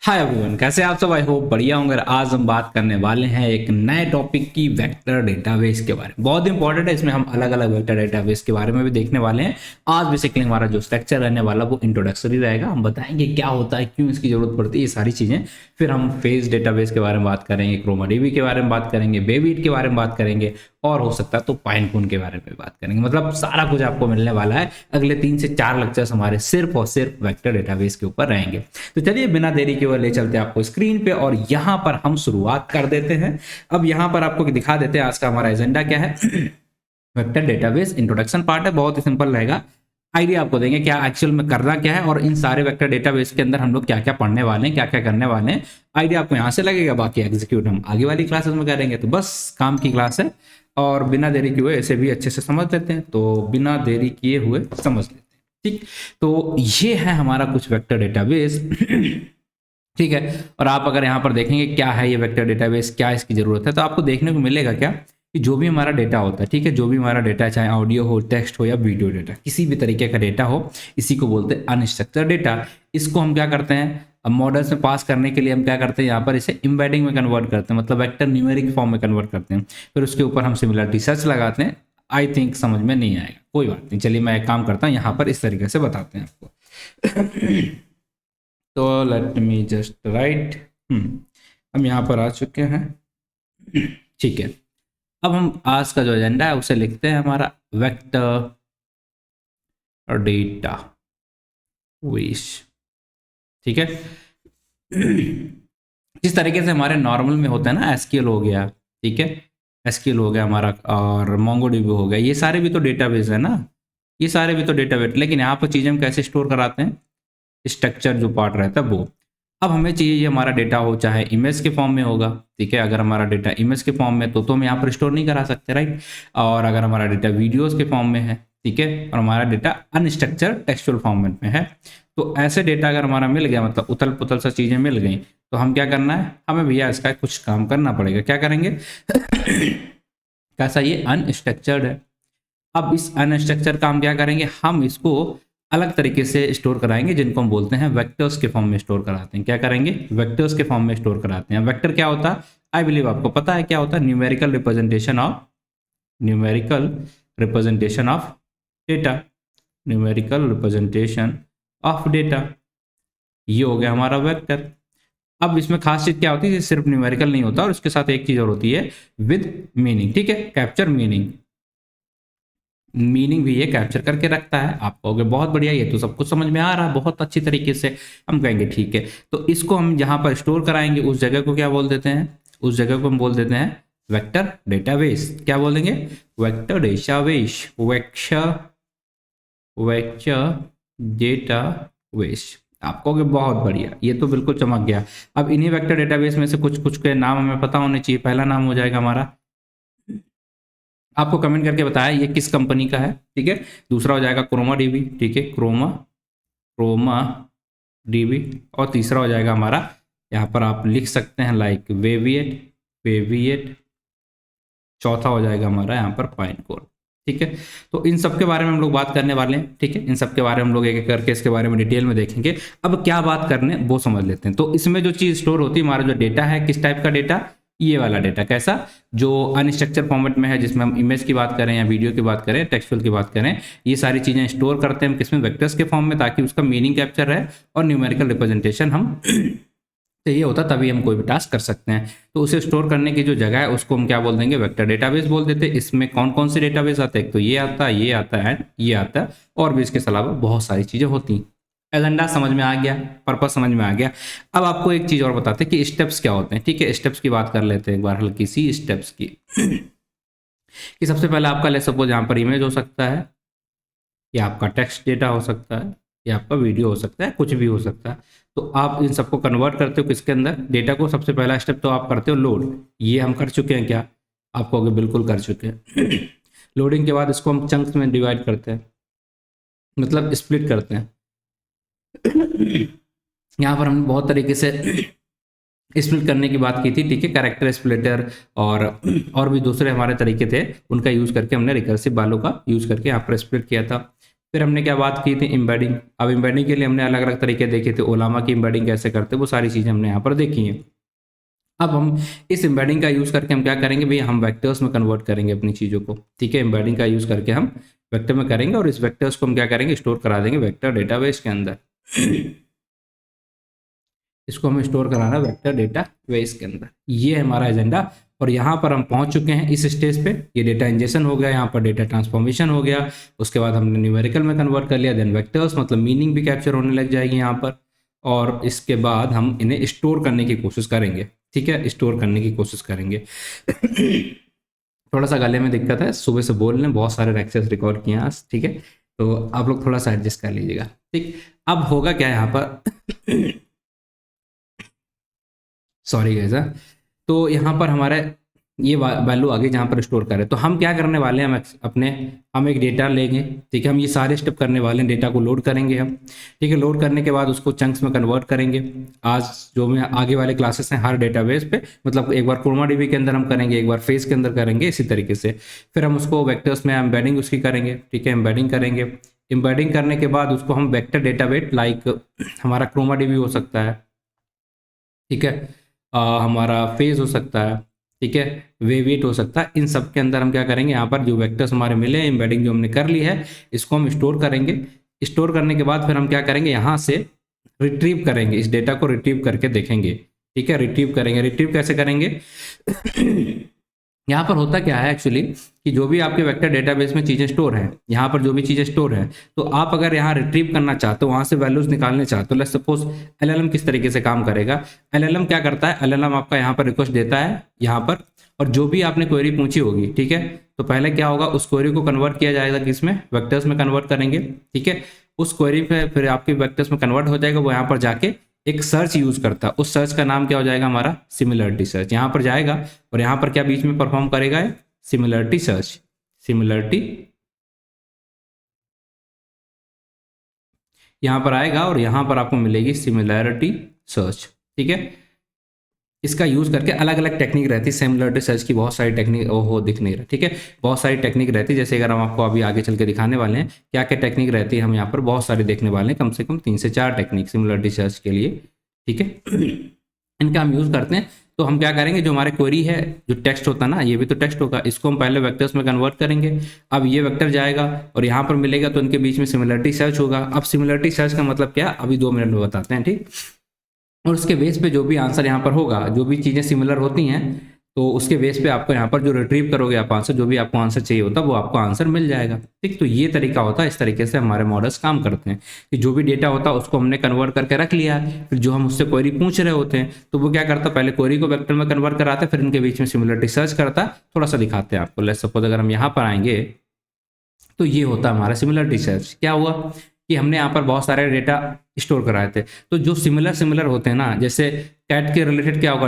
Hi everyone, कैसे आप सब? आई होप बढ़िया होंगे। आज हम बात करने वाले हैं एक नए टॉपिक की, वेक्टर डेटाबेस के बारे में। बहुत इंपॉर्टेंट है, इसमें हम अलग अलग वेक्टर डेटाबेस के बारे में भी देखने वाले हैं। आज बेसिकली हमारा जो स्ट्रक्चर रहने वाला वो इंट्रोडक्टरी रहेगा। हम बताएंगे क्या होता है, क्यों इसकी जरूरत पड़ती है, ये सारी चीज़ें। फिर हम फेस डेटाबेस के बारे में बात करेंगे, क्रोमाडीबी के बारे में बात करेंगे, बेबीट के बारे में बात करेंगे, और हो सकता है तो पाइनकून के बारे में बात करेंगे। मतलब सारा कुछ आपको मिलने वाला है। अगले 3 से 4 लेक्चर्स हमारे सिर्फ और सिर्फ वेक्टर डेटाबेस के ऊपर रहेंगे। तो चलिए बिना देरी के ले चलते हैं आपको स्क्रीन पे, और यहां पर हम शुरुआत कर देते हैं। अब यहां पर आपको दिखा देते हैं आज का हमारा एजेंडा क्या है। वेक्टर डेटाबेस इंट्रोडक्शन पार्ट है, बहुत ही सिंपल रहेगा। आइडिया आपको देंगे क्या एक्चुअल में करना क्या है, और इन सारे वेक्टर डेटाबेस के अंदर हम लोग क्या क्या पढ़ने वाले हैं, क्या क्या करने वाले हैं। आइडिया आपको यहां से लगेगा, बाकी एग्जीक्यूट हम आगे वाली क्लासेस में करेंगे। तो बस काम की क्लास है, और बिना देरी किए हुए इसे भी अच्छे से समझ लेते हैं। तो बिना देरी किए हुए समझ लेते हैं, ठीक। तो ये है हमारा कुछ वेक्टर डेटाबेस। ठीक है। और आप अगर यहाँ पर देखेंगे क्या है ये वेक्टर डेटाबेस, क्या इसकी जरूरत है, तो आपको देखने को मिलेगा क्या कि जो भी हमारा डेटा होता है, ठीक है, जो भी हमारा डेटा है, चाहे ऑडियो हो, टेक्स्ट हो या वीडियो डेटा, किसी भी तरीके का डेटा हो, इसी को बोलते हैं अनस्ट्रक्चर्ड डेटा। इसको हम क्या करते हैं, अब मॉडल्स में पास करने के लिए हम क्या करते हैं, यहाँ पर इसे एम्बेडिंग में कन्वर्ट करते हैं, मतलब वेक्टर न्यूमेरिक फॉर्म में कन्वर्ट करते हैं। फिर उसके ऊपर हम सिमिलरिटी सर्च लगाते हैं। आई थिंक समझ में नहीं आएगा, कोई बात नहीं। चलिए मैं एक काम करता हूँ, यहाँ पर इस तरीके से बताते हैं आपको। तो लेट मी जस्ट राइट। हम यहाँ पर आ चुके हैं, ठीक है। अब हम आज का जो एजेंडा है उसे लिखते हैं हमारा वेक्टर डेटा बेस, ठीक है। जिस तरीके से हमारे नॉर्मल में होता है ना, एसक्यूएल हो गया, ठीक है, एसक्यूएल हो गया हमारा, और मोंगोडीबी हो गया, ये सारे भी तो डेटाबेस है ना, ये सारे भी तो डेटाबेस। लेकिन यहाँ पर चीज़ें हम कैसे स्टोर कराते हैं, स्ट्रक्चर जो पार्ट रहता है वो। अब हमें चाहिए ये हमारा डेटा हो, चाहे इमेज के फॉर्म में होगा, ठीक है। अगर हमारा डेटा इमेज के फॉर्म में तो हम यहाँ पर स्टोर नहीं करा सकते, राइट। और अगर हमारा डेटा वीडियोस के फॉर्म में है, ठीक है, और हमारा डेटा अनस्ट्रक्चर टेक्सचुअल फॉर्मेट में है, तो ऐसे डेटा अगर हमारा मिल गया, मतलब उथल पुथल सा चीज़ें मिल गई, तो हम क्या करना है, हमें भैया इसका कुछ काम करना पड़ेगा। क्या करेंगे? कैसा, ये अनस्ट्रक्चर्ड है। अब इस अनस्ट्रक्चर का हम क्या करेंगे, हम इसको अलग तरीके से स्टोर कराएंगे, जिनको हम बोलते हैं वेक्टर्स के फॉर्म में स्टोर कराते हैं। क्या करेंगे? वेक्टर्स के फॉर्म में स्टोर कराते हैं। वेक्टर क्या होता है? आई बिलीव आपको पता है क्या होता है। Numerical representation of data, numerical representation of data, ये हो गया हमारा वेक्टर। अब इसमें खास चीज क्या होती है, सिर्फ न्यूमेरिकल नहीं होता, और उसके साथ एक चीज और होती है, विद मीनिंग, ठीक है, कैप्चर मीनिंग भी ये कैप्चर करके रखता है। आप कहोगे बहुत बढ़िया, ये तो सब कुछ समझ में आ रहा है बहुत अच्छी तरीके से। हम कहेंगे ठीक है, तो इसको हम जहां पर स्टोर कराएंगे उस जगह को क्या बोल देते हैं, उस जगह को हम बोल देते हैं वेक्टर डेटाबेस। क्या बोलेंगे? Vector database, vector database. आप कहोगे बहुत बढ़िया, ये तो बिल्कुल चमक गया। अब इन्हीं वेक्टर डेटाबेस में से कुछ कुछ के नाम हमें पता होने चाहिए। पहला नाम हो जाएगा हमारा, आपको कमेंट करके बताया ये किस कंपनी का है, ठीक है। दूसरा हो जाएगा क्रोमा डीबी, ठीक है, क्रोमा डीबी। और तीसरा हो जाएगा हमारा, यहाँ पर आप लिख सकते हैं लाइक वेविएट। चौथा हो जाएगा हमारा यहाँ पर पाइनकून, ठीक है। तो इन सब के बारे में हम लोग बात करने वाले हैं, ठीक है। इन सब के बारे में हम लोग एक एक करके इसके बारे में डिटेल में देखेंगे। अब क्या बात करने वो समझ लेते हैं। तो इसमें जो चीज़ स्टोर होती है, हमारा जो डेटा है, किस टाइप का डेटा, ये वाला डेटा। कैसा? जो अनस्ट्रक्चर फॉर्मेट में है, जिसमें हम इमेज की बात करें या वीडियो की बात करें, टेक्सचुअल की बात करें, ये सारी चीज़ें स्टोर करते हैं किसमें, वेक्टर्स के फॉर्म में, ताकि उसका मीनिंग कैप्चर रहे और न्यूमेरिकल रिप्रेजेंटेशन हम चाहिए होता, तभी हम कोई भी टास्क कर सकते हैं। तो उसे स्टोर करने की जो जगह है उसको हम क्या बोल देंगे, वेक्टर डेटाबेस बोल देते हैं। इसमें कौन कौन से डेटाबेस आते हैं, तो ये आता है, ये आता है, ये आता है, और भी इसके अलावा बहुत सारी चीज़ें होती हैं। एजेंडा समझ में आ गया, पर्पस समझ में आ गया। अब आपको एक चीज़ और बताते हैं कि स्टेप्स क्या होते हैं, ठीक है। स्टेप्स की बात कर लेते हैं एक बार, हल्की सी स्टेप्स की। कि सबसे पहले आपका ले सपोज यहाँ पर इमेज हो सकता है, या आपका टेक्स्ट डेटा हो सकता है, या आपका वीडियो हो सकता है, कुछ भी हो सकता है। तो आप इन सबको कन्वर्ट करते हो किसके अंदर, डेटा को। सबसे पहला स्टेप तो आप करते हो लोड। ये हम कर चुके हैं क्या? आप कहोगे बिल्कुल कर चुके हैं। लोडिंग के बाद इसको हम चंक्स में डिवाइड करते हैं, मतलब स्प्लिट करते हैं। यहाँ पर हमने बहुत तरीके से स्प्लिट करने की बात की थी, ठीक है। कैरेक्टर स्प्लिटर और भी दूसरे हमारे तरीके थे, उनका यूज करके हमने रिकर्सिव वालों का यूज करके यहाँ पर स्प्लिट किया था। फिर हमने क्या बात की थी, एम्बेडिंग। अब एम्बेडिंग के लिए हमने अलग अलग तरीके देखे थे, ओलामा की एम्बेडिंग कैसे करते, वो सारी चीज़ें हमने यहाँ पर देखी हैं। अब हम इस एम्बेडिंग का यूज़ करके हम क्या करेंगे भैया, हम वेक्टर्स में कन्वर्ट करेंगे अपनी चीज़ों को, ठीक है। एम्बेडिंग का यूज़ करके हम वेक्टर में करेंगे और इस वेक्टर्स को हम क्या करेंगे, स्टोर करा देंगे वेक्टर डेटाबेस के अंदर। इसको हमें स्टोर कराना है वेक्टर डेटाबेस के अंदर, ये है हमारा एजेंडा। और यहाँ पर हम पहुंच चुके हैं इस स्टेज पे, ये डेटा इंजेक्शन हो गया, यहाँ पर डेटा ट्रांसफॉर्मेशन हो गया, उसके बाद हमने न्यूमेरिकल में कन्वर्ट कर लिया, देन वेक्टर्स मतलब मीनिंग भी कैप्चर होने लग जाएगी यहाँ पर। और इसके बाद हम इन्हें स्टोर करने की कोशिश करेंगे, ठीक है, स्टोर करने की कोशिश करेंगे। थोड़ा सा गले में दिक्कत है, सुबह से बोल लें, बहुत सारे लेक्चर्स रिकॉर्ड किए हैं आज, ठीक है, तो आप लोग थोड़ा सा एडजस्ट कर लीजिएगा, ठीक। अब होगा क्या यहाँ पर, सॉरी गाइस, तो यहाँ पर हमारा ये वैल्यू आगे जहाँ पर स्टोर करें, तो हम क्या करने वाले हैं, हम एक डेटा लेंगे, ठीक है, हम ये सारे स्टेप करने वाले हैं, डेटा को लोड करेंगे हम, ठीक है, लोड करने के बाद उसको चंक्स में कन्वर्ट करेंगे। आज जो में आगे वाले क्लासेस हैं हर डेटाबेस पे, मतलब एक बार क्रोमाडीबी के अंदर हम करेंगे, एक बार फेस के अंदर करेंगे, इसी तरीके से फिर हम उसको वेक्टर्स में एम्बेडिंग उसकी करेंगे, ठीक है, एम्बेडिंग करेंगे। एम्बेडिंग करने के बाद उसको हम वेक्टर डेटाबेस लाइक हमारा क्रोमाडीबी हो सकता है, ठीक है, हमारा फेज हो सकता है, ठीक है, वेविएट हो सकता है, इन सब के अंदर हम क्या करेंगे, यहाँ पर जो वेक्टर्स हमारे मिले हैं, एम्बेडिंग जो हमने कर ली है, इसको हम स्टोर करेंगे। स्टोर करने के बाद फिर हम क्या करेंगे, यहाँ से रिट्रीव करेंगे, इस डेटा को रिट्रीव करके देखेंगे, ठीक है, रिट्रीव करेंगे। रिट्रीव कैसे करेंगे, यहाँ पर होता क्या है एक्चुअली कि जो भी आपके वेक्टर डेटाबेस में चीज़ें स्टोर हैं, यहाँ पर जो भी चीज़ें स्टोर हैं, तो आप अगर यहाँ रिट्रीव करना चाहते हो, वहाँ से वैल्यूज निकालने चाहते हो, लेट्स सपोज एलएलएम किस तरीके से काम करेगा, एलएलएम क्या करता है, एलएलएम आपका यहाँ पर रिक्वेस्ट देता है यहाँ पर, और जो भी आपने क्वेरी पूछी होगी, ठीक है, तो पहले क्या होगा, उस क्वेरी को कन्वर्ट किया जाएगा किसमें, वेक्टर्स में कन्वर्ट करेंगे, ठीक है। उस क्वेरी पे फिर आपके वेक्टर्स में कन्वर्ट हो जाएगा, वो यहाँ पर जाके एक सर्च यूज करता है, उस सर्च का नाम क्या हो जाएगा हमारा, सिमिलरिटी सर्च। यहाँ पर जाएगा और यहाँ पर क्या बीच में परफॉर्म करेगा, सिमिलरिटी सर्च, सिमिलरिटी यहाँ पर आएगा और यहाँ पर आपको मिलेगी सिमिलरिटी सर्च, ठीक है। इसका यूज करके अलग अलग टेक्निक रहती है, सिमिलरिटी सर्च की बहुत सारी टेक्निक, ओहो दिख नहीं रहा, ठीक है, बहुत सारी टेक्निक रहती है, जैसे अगर हम आपको अभी आगे चल के दिखाने वाले हैं क्या क्या टेक्निक रहती है, हम यहाँ पर बहुत सारी देखने वाले हैं, कम से कम 3 से 4 टेक्निक सिमिलरिटी सर्च के लिए, ठीक है। इनका हम यूज करते हैं। तो हम क्या करेंगे, जो हमारे क्वेरी है, जो टेक्स्ट होता है ना, ये भी तो टेक्स्ट होगा, इसको हम पहले वेक्टर्स में कन्वर्ट करेंगे। अब ये वेक्टर जाएगा और यहाँ पर मिलेगा, तो इनके बीच में सिमिलरिटी सर्च होगा। अब सिमिलरिटी सर्च का मतलब क्या, अभी 2 मिनट में बताते हैं, ठीक। और उसके बेस पे जो भी आंसर यहाँ पर होगा, जो भी चीज़ें सिमिलर होती हैं, तो उसके बेस पे आपको यहाँ पर जो रिट्रीव करोगे आप आंसर, जो भी आपको आंसर चाहिए होता है वो आपको आंसर मिल जाएगा, ठीक। तो ये तरीका होता है, इस तरीके से हमारे मॉडल्स काम करते हैं कि जो भी डेटा होता है उसको हमने कन्वर्ट करके रख लिया, फिर जो हम उससे क्वेरी पूछ रहे होते हैं तो वो क्या करता है, पहले क्वेरी को वेक्टर में कन्वर्ट कराता है, फिर इनके बीच में सिमिलरिटी सर्च करता है। थोड़ा सा दिखाते हैं आपको, लेट्स सपोज अगर हम यहाँ पर आएंगे तो ये होता है हमारा सिमिलरिटी सर्च। क्या हुआ कि हमने यहाँ पर बहुत सारे डेटा स्टोर कराए थे, तो जो सिमिलर होते हैं ना, जैसे कैट के रिलेटेड क्या होगा,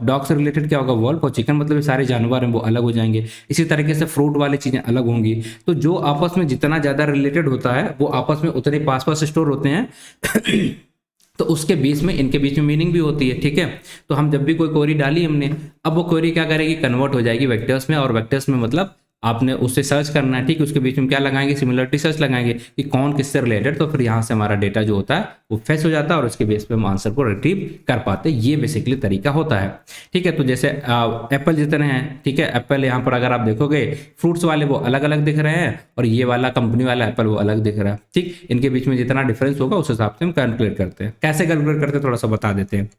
डॉग से रिलेटेड क्या होगा, वॉल्फ, और चिकन, मतलब ये सारे जानवर हैं वो अलग हो जाएंगे। इसी तरीके से फ्रूट वाली चीजें अलग होंगी। तो जो आपस में जितना ज्यादा रिलेटेड होता है वो आपस में उतने पास पास स्टोर होते हैं। तो उसके बीच में, इनके बीच में मीनिंग भी होती है, ठीक है। तो हम जब भी कोई क्वेरी डाली हमने, अब वो क्वेरी क्या करेगी, कन्वर्ट हो जाएगी वेक्टर्स में, और वेक्टर्स में मतलब आपने उससे सर्च करना है, ठीक। उसके बीच में क्या लगाएंगे, सिमिलरिटी सर्च लगाएंगे कि कौन किससे रिलेटेड, तो फिर यहाँ से हमारा डेटा जो होता है वो फेच हो जाता है और उसके बेस पे हम आंसर को रिट्रीव कर पाते हैं। ये बेसिकली तरीका होता है, ठीक है। तो जैसे एप्पल जितने हैं, ठीक है, एप्पल यहाँ पर अगर आप देखोगे फ्रूट्स वाले वो अलग अलग दिख रहे हैं और ये वाला कंपनी वाला एप्पल वो अलग दिख रहा है, ठीक। इनके बीच में जितना डिफरेंस होगा उस हिसाब से हम कैलकुलेट करते हैं। कैसे कैलकुलेट करते हैं थोड़ा सा बता देते हैं।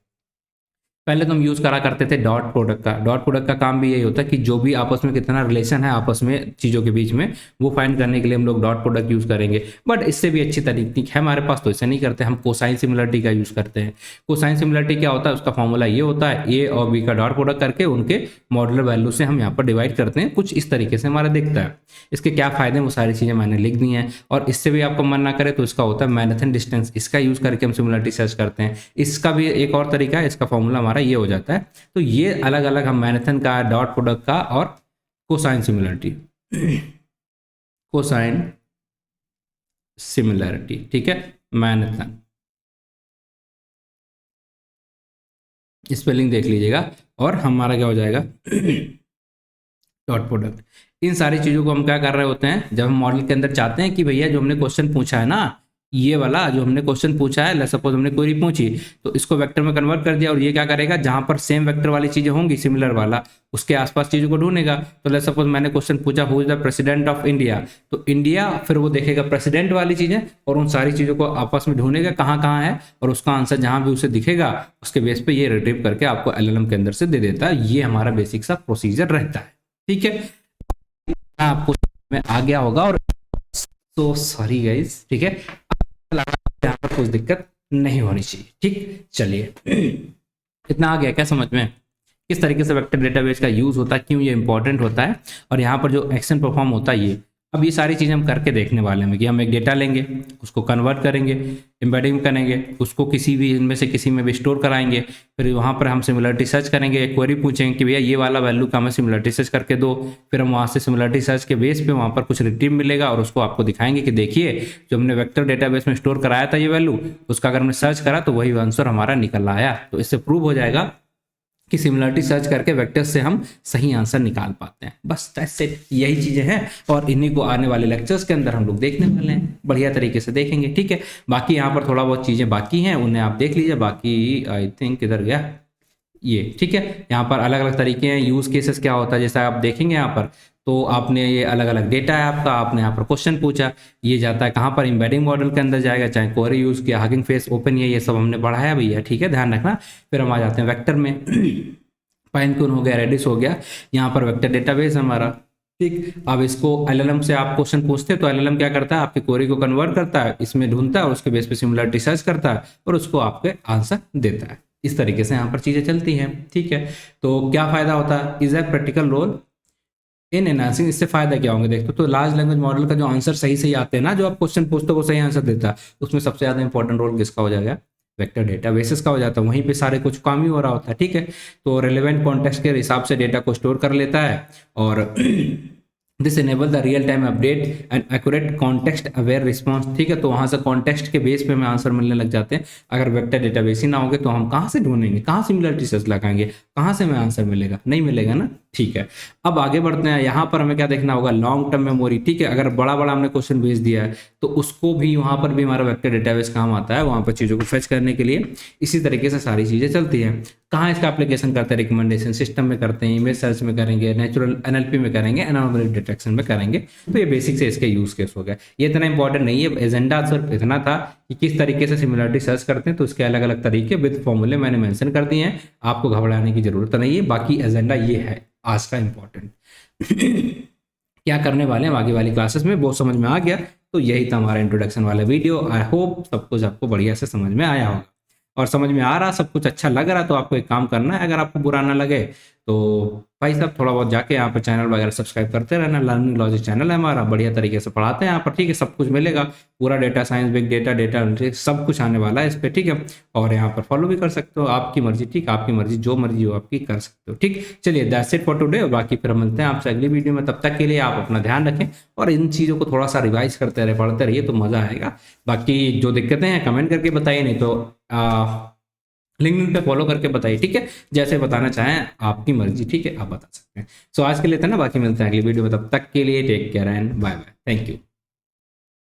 पहले तो हम यूज करा करते थे डॉट प्रोडक्ट का। डॉट प्रोडक्ट का काम भी यही होता है कि जो भी आपस में कितना रिलेशन है आपस में चीज़ों के बीच में, वो फाइंड करने के लिए हम लोग डॉट प्रोडक्ट यूज करेंगे। बट इससे भी अच्छी तरीके है हमारे पास, तो इसे नहीं करते, हम कोसाइन सिमिलरिटी का यूज करते हैं। कोसाइन सिमिलरिटी क्या होता है, उसका फॉर्मूला ये होता है, ए और बी का डॉट प्रोडक्ट करके उनके मॉडुलर वैल्यू से हम यहाँ पर डिवाइड करते हैं। कुछ इस तरीके से हमारा दिखता है। इसके क्या फायदे हैं वो सारी चीज़ें मैंने लिख दी हैं। और इससे भी आपको मन ना करे तो इसका होता है मैनहट्टन डिस्टेंस, इसका यूज करके हम सिमिलरिटी सर्च करते हैं। इसका भी एक और तरीका है, इसका फॉर्मूला हमारा ये हो जाता है। तो ये अलग अलग हम मैनहट्टन का, डॉट प्रोडक्ट का और कोसाइन सिमिलरिटी, कोसाइन सिमिलरिटी, ठीक है, मैनहट्टन, स्पेलिंग देख लीजिएगा। और हमारा क्या हो जाएगा, डॉट प्रोडक्ट। इन सारी चीज़ों को हम क्या कर रहे होते हैं, जब हम मॉडल के अंदर चाहते हैं कि भैया जो हमने क्वेश्चन पूछा है ना, ये वाला जो हमने क्वेश्चन पूछा है, सपोज हमने क्वेरी पूछी तो इसको वेक्टर में कन्वर्ट कर दिया, और ये क्या करेगा, जहां पर सेम वेक्टर वाली चीजें होंगी सिमिलर वाला, उसके आसपास चीजों को ढूंढेगा। तो लेट्स सपोज मैंने क्वेश्चन पूछा who is the president of India, तो इंडिया फिर वो देखेगा प्रेसिडेंट वाली चीजें और उन सारी चीजों को आपस में ढूंढेगा कहाँ कहाँ है, और उसका आंसर जहां भी उसे दिखेगा उसके बेस पे ये रिट्रीव करके आपको एलएलएम के अंदर से दे देता है। ये हमारा बेसिक सा प्रोसीजर रहता है। ठीक है, आपको में आ गया होगा। और तो सॉरी गाइस, ठीक है, यहाँ पर कुछ दिक्कत नहीं होनी चाहिए। ठीक, चलिए इतना आ गया क्या समझ में, किस तरीके से वेक्टर डेटाबेस का यूज होता है, क्यों ये इंपॉर्टेंट होता है, और यहाँ पर जो एक्शन परफॉर्म होता है ये। अब ये सारी चीज़ें हम करके देखने वाले हैं कि हम एक डेटा लेंगे, उसको कन्वर्ट करेंगे, एम्बेडिंग करेंगे, उसको किसी भी इनमें से किसी में भी स्टोर कराएंगे, फिर वहाँ पर हम सिमिलरिटी सर्च करेंगे, क्वेरी पूछेंगे कि भैया ये वाला वैल्यू का हमें सिमिलरिटी सर्च करके दो, फिर हम वहाँ से सिमिलरिटी सर्च के बेस पे वहाँ पर कुछ रिट्रीव मिलेगा और उसको आपको दिखाएंगे कि देखिए जो हमने वेक्टर डेटाबेस में स्टोर कराया था ये वैल्यू, उसका अगर हमने सर्च करा तो वही आंसर हमारा निकल आया। तो इससे प्रूव हो जाएगा कि सिमिलरिटी सर्च करके वेक्टर से हम सही आंसर निकाल पाते हैं। बस दैट्स इट, यही चीजें हैं और इन्हीं को आने वाले लेक्चर्स के अंदर हम लोग देखने वाले हैं, बढ़िया तरीके से देखेंगे। ठीक है, बाकी यहाँ पर थोड़ा बहुत चीजें बाकी हैं, उन्हें आप देख लीजिए। बाकी आई थिंक किधर गया ये, ठीक है, यहाँ पर अलग अलग तरीके हैं, यूज केसेस क्या होता है जैसा आप देखेंगे यहाँ पर। तो आपने ये अलग अलग डेटा है आपका, आपने यहाँ पर क्वेश्चन पूछा, ये जाता है कहाँ पर, एम्बेडिंग मॉडल के अंदर जाएगा, चाहे क्वेरी यूज किया, हगिंग फेस, ओपन, ये सब हमने पढ़ाया भैया। ठीक है, ध्यान रखना। फिर हम आ जाते हैं वेक्टर में, पाइथन हो गया, रेडिस हो गया, यहाँ पर वेक्टर डेटाबेस हमारा। ठीक, अब इसको एलएलएम से आप क्वेश्चन पूछते हैं तो एलएलएम क्या करता है, आपकी क्वेरी को कन्वर्ट करता है, इसमें ढूंढता है और उसके बेस पे सिमिलरिटी सर्च करता है और उसको आपके आंसर देता है। इस तरीके से यहाँ पर चीजें चलती हैं। ठीक है, तो क्या फायदा होता है, is a practical role in enhancing. इससे फायदा क्या होंगे देखते हो, तो लार्ज लैंग्वेज मॉडल का जो आंसर सही सही आते हैं ना, जो आप क्वेश्चन पूछते हो वो सही आंसर देता है, उसमें सबसे ज्यादा इंपॉर्टेंट रोल किसका हो जाएगा, वेक्टर डेटाबेसेस का हो जाता है। वहीं पे सारे कुछ काम ही हो रहा होता है। ठीक है, तो रेलेवेंट कॉन्टेक्स्ट के हिसाब से डेटा को स्टोर कर लेता है और this enable the real time update and accurate context aware response. ठीक है, तो वहां से कॉन्टेक्स्ट के बेस पे हमें आंसर मिलने लग जाते हैं। अगर वेक्टर डेटाबेस ही ना होंगे तो हम कहाँ से ढूंढेंगे, कहाँ सिमिलरिटी सर्च लगाएंगे, कहाँ से हमें आंसर मिलेगा, नहीं मिलेगा ना। ठीक है, अब आगे बढ़ते हैं। यहाँ पर हमें क्या देखना होगा, लॉन्ग टर्म मेमोरी। ठीक है, अगर बड़ा बड़ा हमने क्वेश्चन भेज दिया है तो उसको भी वहाँ पर भी हमारा वेक्टर डेटाबेस काम आता है, वहाँ पर चीज़ों को फेच करने के लिए। इसी तरीके से सारी चीज़ें चलती हैं। कहाँ इसका एप्लीकेशन करते हैं, रिकमेंडेशन सिस्टम में करते हैं, इमेज सर्च में करेंगे, नेचुरल एनएलपी में करेंगे, एनोमली डिटेक्शन में करेंगे। तो ये बेसिक से इसके यूज केस हो गया। ये इतना इंपॉर्टेंट नहीं है, एजेंडा सिर्फ इतना था कि किस तरीके से सिमिलरिटी सर्च करते हैं, तो इसके अलग अलग तरीके विद फॉर्मूले मैंने मेंशन कर दिए हैं, आपको घबराने की जरूरत नहीं है। बाकी एजेंडा ये है आज का इंपॉर्टेंट क्या करने वाले हैं आगे वाली क्लासेस में, वो समझ में आ गया। तो यही था हमारा इंट्रोडक्शन वाला वीडियो। आई होप सब कुछ आपको बढ़िया से समझ में आया होगा, और समझ में आ रहा, सब कुछ अच्छा लग रहा, तो आपको एक काम करना है, अगर आपको बुरा ना लगे तो भाई साहब थोड़ा बहुत जाके यहाँ पर चैनल वगैरह सब्सक्राइब करते रहना। लर्निंग लॉजिक चैनल है हमारा, बढ़िया तरीके से पढ़ाते हैं यहाँ पर। ठीक है, सब कुछ मिलेगा, पूरा data science, big data, data analytics, सब कुछ आने वाला है इस पर। ठीक है, और यहाँ पर फॉलो भी कर सकते हो, आपकी मर्जी। ठीक, आपकी मर्जी, जो मर्जी हो आपकी कर सकते हो। ठीक, चलिए दैट्स इट फॉर टुडे, और बाकी फिर मिलते हैं आपसे अगली वीडियो में। तब तक के लिए आप अपना ध्यान रखें और इन चीज़ों को थोड़ा सा रिवाइज करते रहे, पढ़ते रहिए, तो मज़ा आएगा। बाकी जो दिक्कतें हैं कमेंट करके बताइए, नहीं तो लिंक्डइन पे फॉलो करके बताइए। ठीक है, जैसे बताना चाहें आपकी मर्जी। ठीक है, आप बता सकते हैं। सो आज के लिए था ना, बाकी मिलते हैं अगली वीडियो में, तब तक के लिए take care and bye bye, thank you.